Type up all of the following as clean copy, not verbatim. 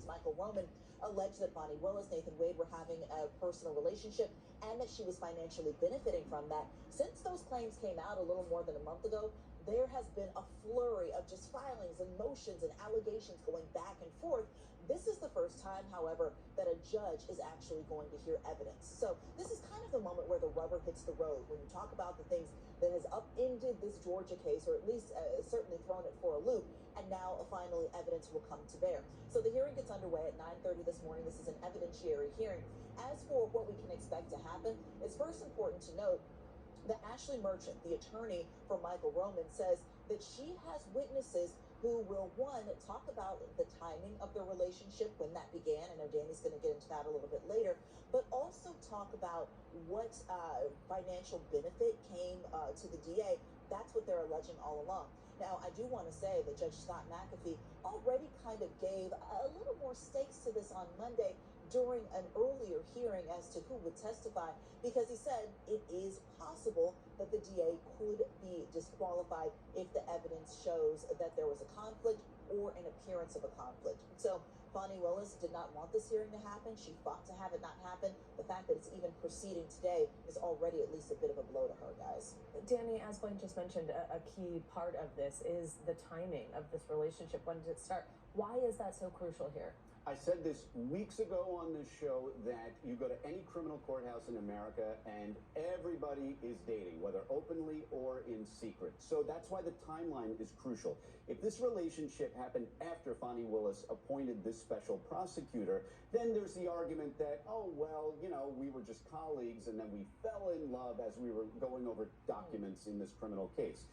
Michael Roman, alleged that Fani Willis, Nathan Wade were having a personal relationship and that she was financially benefiting from that. Since those claims came out a little more than a month ago, there has been a flurry of just filings and motions and allegations going back and forth. This is the first time, however, that a judge is actually going to hear evidence. So this is kind of the moment where the rubber hits the road when you talk about the things that has upended this Georgia case, or at least certainly thrown it for a loop. And now finally evidence will come to bear. So the hearing gets underway at 9:30 this morning. This is an evidentiary hearing. As for what we can expect to happen, it's first important to note that Ashley Merchant, the attorney for Michael Roman, says that she has witnesses who will, one, talk about the timing of the relationship, when that began. I know Danny's going to get into that a little bit later, but also talk about what financial benefit came to the DA. That's what they're alleging all along. Now, I do want to say that Judge Scott McAfee already kind of gave a little more stakes to this on Monday during an earlier hearing as to who would testify, because he said it is possible that the DA could be disqualified if the evidence shows that there was a conflict or an appearance of a conflict. So Fani Willis did not want this hearing to happen. She fought to have it not happen. The fact that it's even proceeding today is already at least a bit of a blow to her, guys. Danny, as Blaine just mentioned, a key part of this is the timing of this relationship. When did it start? Why is that so crucial here? I said this weeks ago on this show that you go to any criminal courthouse in America and everybody is dating, whether openly or in secret. So that's why the timeline is crucial. If this relationship happened after Fani Willis appointed this special prosecutor, then there's the argument that, oh, well, you know, we were just colleagues and then we fell in love as we were going over documents in this criminal case.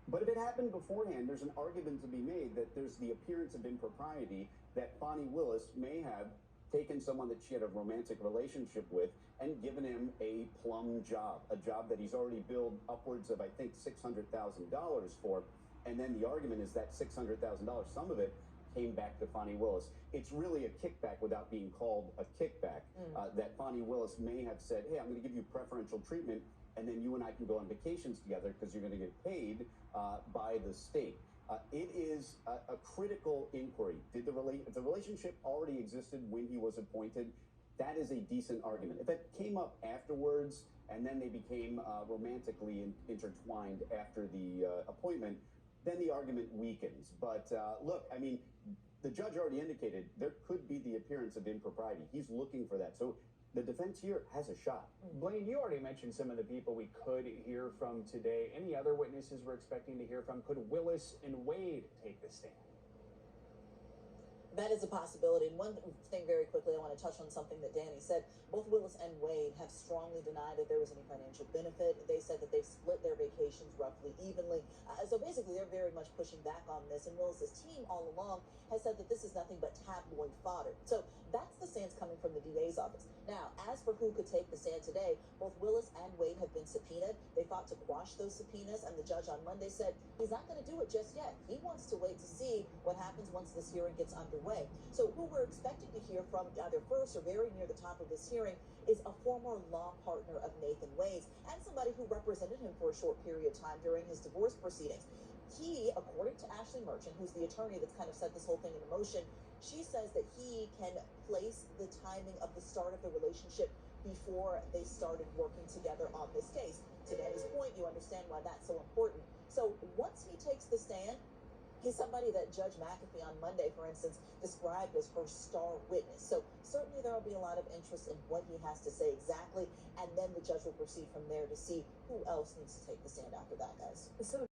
But if it happened beforehand, there's an argument to be made that there's the appearance of impropriety, that Fani Willis may have taken someone that she had a romantic relationship with and given him a plum job, a job that he's already billed upwards of, I think, $600,000 for. And then the argument is that $600,000, some of it came back to Fani Willis. It's really a kickback without being called a kickback, that Fani Willis may have said, hey, I'm going to give you preferential treatment, and then you and I can go on vacations together because you're going to get paid by the state. It is a critical inquiry. If the relationship already existed when he was appointed, that is a decent argument. If it came up afterwards and then they became romantically intertwined after the appointment, then the argument weakens. But look, I mean, the judge already indicated there could be the appearance of impropriety. He's looking for that. So the defense here has a shot. Blaine, you already mentioned some of the people we could hear from today. Any other witnesses we're expecting to hear from? Could Willis and Wade take the stand? That is a possibility. And one thing very quickly, I want to touch on something that Danny said. Both Willis and Wade have strongly denied that there was any financial benefit. They said that they split their vacations roughly evenly. So basically, they're very much pushing back on this. And Willis's team all along has said that this is nothing but tabloid fodder. So that's the stance coming from the DA's office. Now, as for who could take the stand today, both Willis and Wade have been subpoenaed. They fought to quash those subpoenas, and the judge on Monday said he's not going to do it just yet. He wants to wait to see what happens once this hearing gets underway. So who we're expecting to hear from either first or very near the top of this hearing is a former law partner of Nathan Wade's and somebody who represented him for a short period of time during his divorce proceedings. He, according to Ashley Merchant, who's the attorney that's kind of set this whole thing into motion, she says that he can place the timing of the start of the relationship before they started working together on this case. To Danny's point, you understand why that's so important. So once he takes the stand, he's somebody that Judge McAfee on Monday, for instance, described as her star witness. So certainly there will be a lot of interest in what he has to say exactly, and then the judge will proceed from there to see who else needs to take the stand after that, guys. So